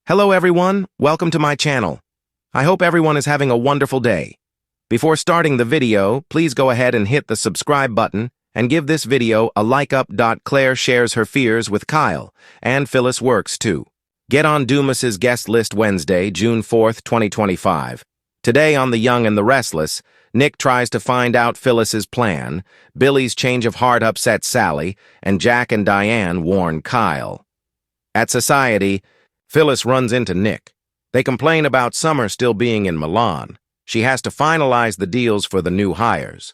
Hello everyone, welcome to my channel. I hope everyone is having a wonderful day. Before starting the video, please go ahead and hit the subscribe button and give this video a like up. Claire shares her fears with Kyle, and Phyllis works too. Get on Dumas's guest list Wednesday, June 4th, 2025. Today on The Young and the Restless, Nick tries to find out Phyllis's plan, Billy's change of heart upsets Sally, and Jack and Diane warn Kyle. At Society, Phyllis runs into Nick. They complain about Summer still being in Milan. She has to finalize the deals for the new hires.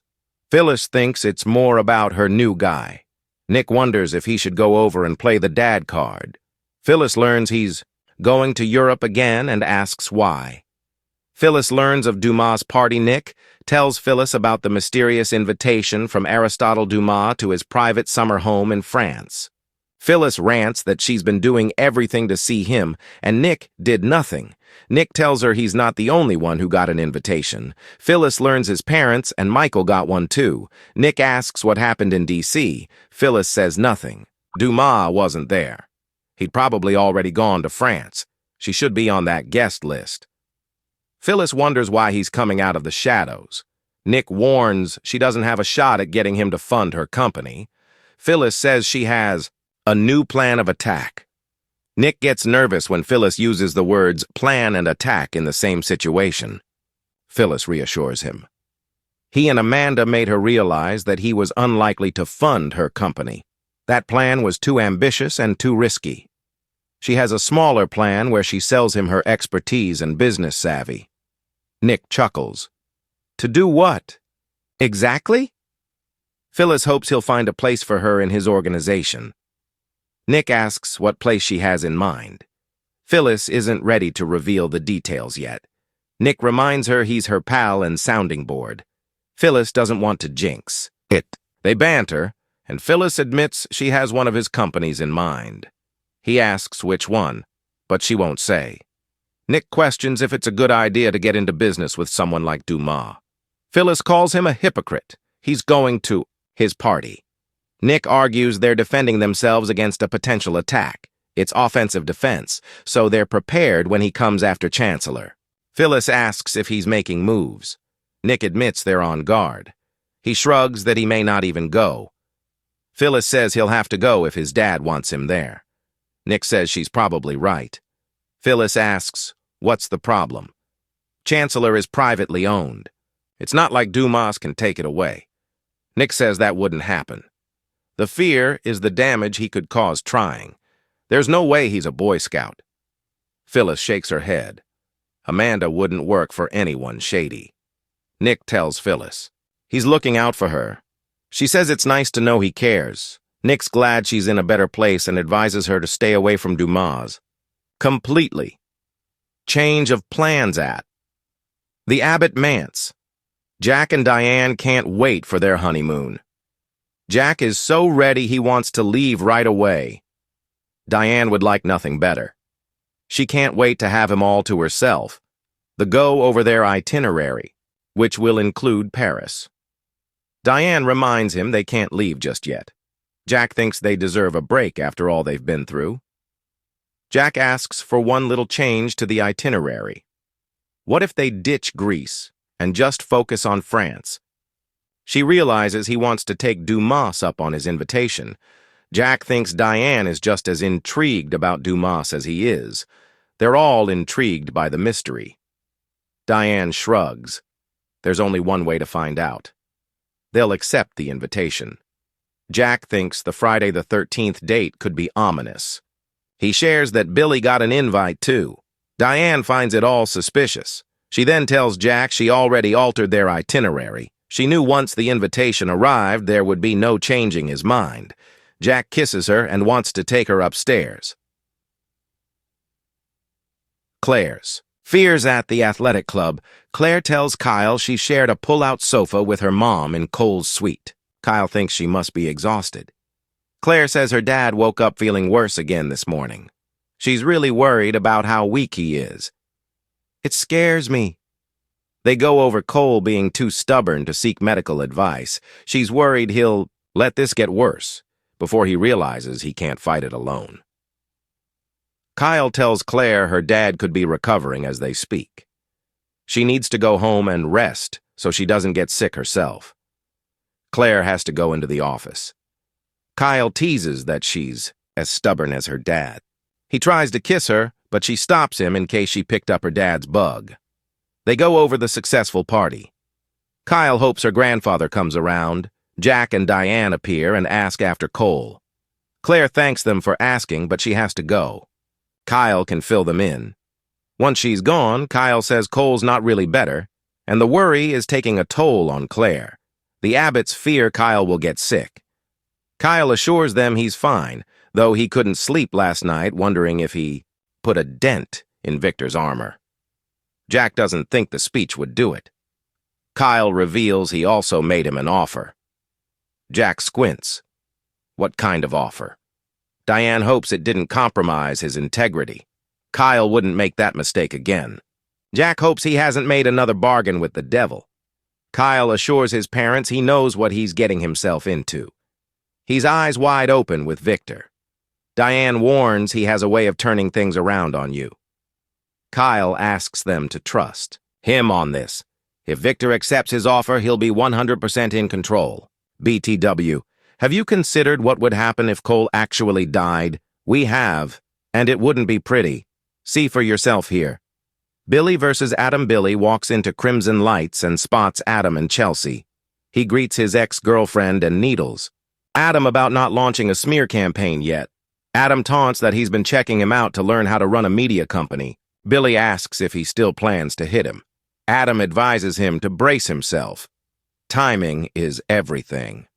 Phyllis thinks it's more about her new guy. Nick wonders if he should go over and play the dad card. Phyllis learns he's going to Europe again and asks why. Phyllis learns of Dumas' party. Nick tells Phyllis about the mysterious invitation from Aristotle Duma to his private summer home in France. Phyllis rants that she's been doing everything to see him, and Nick did nothing. Nick tells her he's not the only one who got an invitation. Phyllis learns his parents and Michael got one too. Nick asks what happened in D.C. Phyllis says nothing. Duma wasn't there. He'd probably already gone to France. She should be on that guest list. Phyllis wonders why he's coming out of the shadows. Nick warns she doesn't have a shot at getting him to fund her company. Phyllis says she has a new plan of attack. Nick gets nervous when Phyllis uses the words plan and attack in the same situation. Phyllis reassures him. He and Amanda made her realize that he was unlikely to fund her company. That plan was too ambitious and too risky. She has a smaller plan where she sells him her expertise and business savvy. Nick chuckles. To do what? Exactly? Phyllis hopes he'll find a place for her in his organization. Nick asks what place she has in mind. Phyllis isn't ready to reveal the details yet. Nick reminds her he's her pal and sounding board. Phyllis doesn't want to jinx it. They banter, and Phyllis admits she has one of his companies in mind. He asks which one, but she won't say. Nick questions if it's a good idea to get into business with someone like Duma. Phyllis calls him a hypocrite. He's going to his party. Nick argues they're defending themselves against a potential attack. It's offensive defense, so they're prepared when he comes after Chancellor. Phyllis asks if he's making moves. Nick admits they're on guard. He shrugs that he may not even go. Phyllis says he'll have to go if his dad wants him there. Nick says she's probably right. Phyllis asks, what's the problem? Chancellor is privately owned. It's not like Dumas can take it away. Nick says that wouldn't happen. The fear is the damage he could cause trying. There's no way he's a Boy Scout. Phyllis shakes her head. Amanda wouldn't work for anyone shady. Nick tells Phyllis. He's looking out for her. She says it's nice to know he cares. Nick's glad she's in a better place and advises her to stay away from Dumas. Completely. Change of plans at the Abbott manse. Jack and Diane can't wait for their honeymoon. Jack is so ready he wants to leave right away. Diane would like nothing better. She can't wait to have him all to herself. The go over their itinerary, which will include Paris. Diane reminds him they can't leave just yet. Jack thinks they deserve a break after all they've been through. Jack asks for one little change to the itinerary. What if they ditch Greece and just focus on France? She realizes he wants to take Dumas up on his invitation. Jack thinks Diane is just as intrigued about Dumas as he is. They're all intrigued by the mystery. Diane shrugs. There's only one way to find out. They'll accept the invitation. Jack thinks the Friday the 13th date could be ominous. He shares that Billy got an invite too. Diane finds it all suspicious. She then tells Jack she already altered their itinerary. She knew once the invitation arrived, there would be no changing his mind. Jack kisses her and wants to take her upstairs. Claire's fears at the athletic club. Claire tells Kyle she shared a pull-out sofa with her mom in Cole's suite. Kyle thinks she must be exhausted. Claire says her dad woke up feeling worse again this morning. She's really worried about how weak he is. It scares me. They go over Cole being too stubborn to seek medical advice. She's worried he'll let this get worse before he realizes he can't fight it alone. Kyle tells Claire her dad could be recovering as they speak. She needs to go home and rest so she doesn't get sick herself. Claire has to go into the office. Kyle teases that she's as stubborn as her dad. He tries to kiss her, but she stops him in case she picked up her dad's bug. They go over the successful party. Kyle hopes her grandfather comes around. Jack and Diane appear and ask after Cole. Claire thanks them for asking, but she has to go. Kyle can fill them in. Once she's gone, Kyle says Cole's not really better, and the worry is taking a toll on Claire. The Abbotts fear Kyle will get sick. Kyle assures them he's fine, though he couldn't sleep last night wondering if he put a dent in Victor's armor. Jack doesn't think the speech would do it. Kyle reveals he also made him an offer. Jack squints. What kind of offer? Diane hopes it didn't compromise his integrity. Kyle wouldn't make that mistake again. Jack hopes he hasn't made another bargain with the devil. Kyle assures his parents he knows what he's getting himself into. He's eyes wide open with Victor. Diane warns he has a way of turning things around on you. Kyle asks them to trust him on this. If Victor accepts his offer, he'll be 100% in control. BTW, have you considered what would happen if Cole actually died? We have, and it wouldn't be pretty. See for yourself here. Billy versus Adam. Billy walks into Crimson Lights and spots Adam and Chelsea. He greets his ex-girlfriend and needles. Adam about not launching a smear campaign yet. Adam taunts that he's been checking him out to learn how to run a media company. Billy asks if he still plans to hit him. Adam advises him to brace himself. Timing is everything.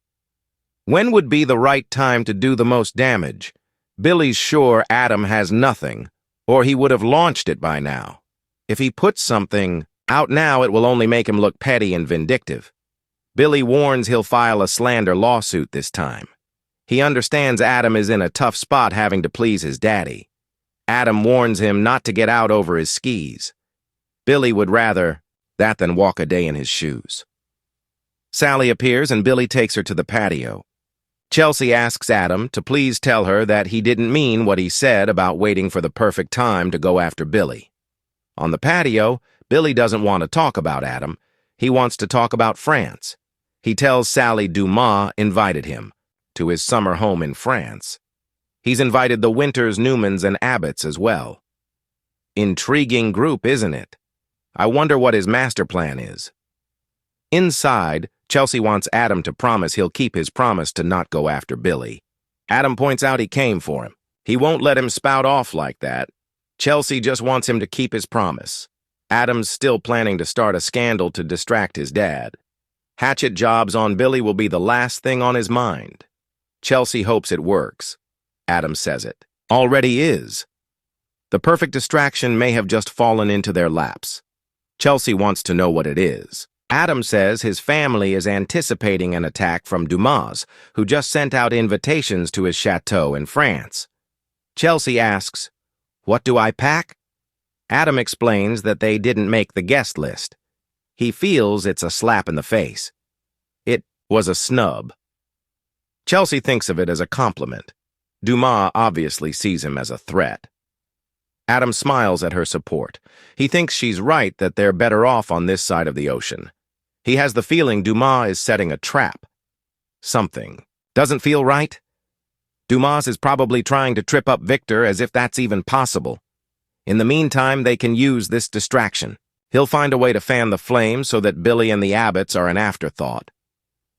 When would be the right time to do the most damage? Billy's sure Adam has nothing, or he would have launched it by now. If he puts something out now, it will only make him look petty and vindictive. Billy warns he'll file a slander lawsuit this time. He understands Adam is in a tough spot having to please his daddy. Adam warns him not to get out over his skis. Billy would rather that than walk a day in his shoes. Sally appears and Billy takes her to the patio. Chelsea asks Adam to please tell her that he didn't mean what he said about waiting for the perfect time to go after Billy. On the patio, Billy doesn't want to talk about Adam. He wants to talk about France. He tells Sally Duma invited him to his summer home in France. He's invited the Winters, Newmans, and Abbotts as well. Intriguing group, isn't it? I wonder what his master plan is. Inside, Chelsea wants Adam to promise he'll keep his promise to not go after Billy. Adam points out he came for him. He won't let him spout off like that. Chelsea just wants him to keep his promise. Adam's still planning to start a scandal to distract his dad. Hatchet jobs on Billy will be the last thing on his mind. Chelsea hopes it works. Adam says it already is. The perfect distraction may have just fallen into their laps. Chelsea wants to know what it is. Adam says his family is anticipating an attack from Dumas, who just sent out invitations to his chateau in France. Chelsea asks, "What do I pack?" Adam explains that they didn't make the guest list. He feels it's a slap in the face. It was a snub. Chelsea thinks of it as a compliment. Dumas obviously sees him as a threat. Adam smiles at her support. He thinks she's right that they're better off on this side of the ocean. He has the feeling Dumas is setting a trap. Something doesn't feel right. Dumas is probably trying to trip up Victor, as if that's even possible. In the meantime, they can use this distraction. He'll find a way to fan the flames so that Billy and the Abbotts are an afterthought.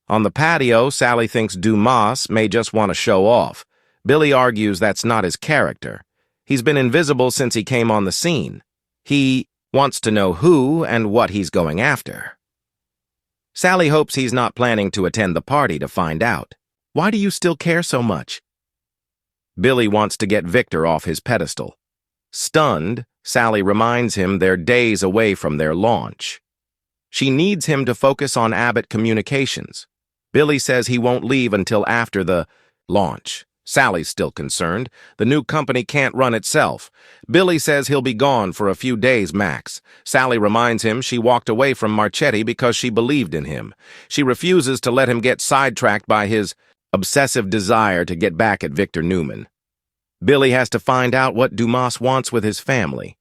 On the patio, Sally thinks Dumas may just want to show off. Billy argues that's not his character. He's been invisible since he came on the scene. He wants to know who and what he's going after. Sally hopes he's not planning to attend the party to find out. Why do you still care so much? Billy wants to get Victor off his pedestal. Stunned, Sally reminds him they're days away from their launch. She needs him to focus on Abbott communications. Billy says he won't leave until after the launch. Sally's still concerned. The new company can't run itself. Billy says he'll be gone for a few days max. Sally reminds him she walked away from Marchetti because she believed in him. She refuses to let him get sidetracked by his obsessive desire to get back at Victor Newman. Billy has to find out what Dumas wants with his family.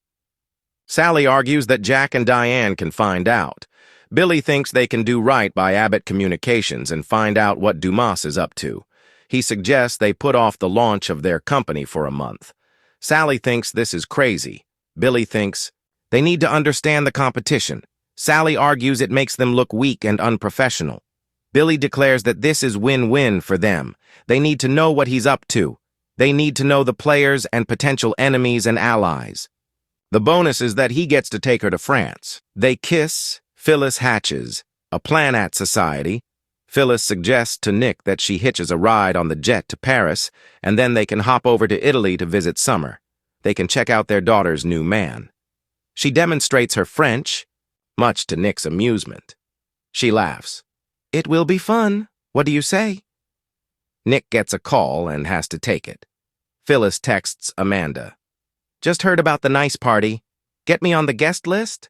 Sally argues that Jack and Diane can find out. Billy thinks they can do right by Abbott Communications and find out what Dumas is up to. He suggests they put off the launch of their company for a month. Sally thinks this is crazy. Billy thinks they need to understand the competition. Sally argues it makes them look weak and unprofessional. Billy declares that this is win-win for them. They need to know what he's up to. They need to know the players and potential enemies and allies. The bonus is that he gets to take her to France. They kiss. Phyllis hatches a plan at society. Phyllis suggests to Nick that she hitches a ride on the jet to Paris, and then they can hop over to Italy to visit Summer. They can check out their daughter's new man. She demonstrates her French, much to Nick's amusement. She laughs. "It will be fun. What do you say?" Nick gets a call and has to take it. Phyllis texts Amanda. "Just heard about the nice party. Get me on the guest list?"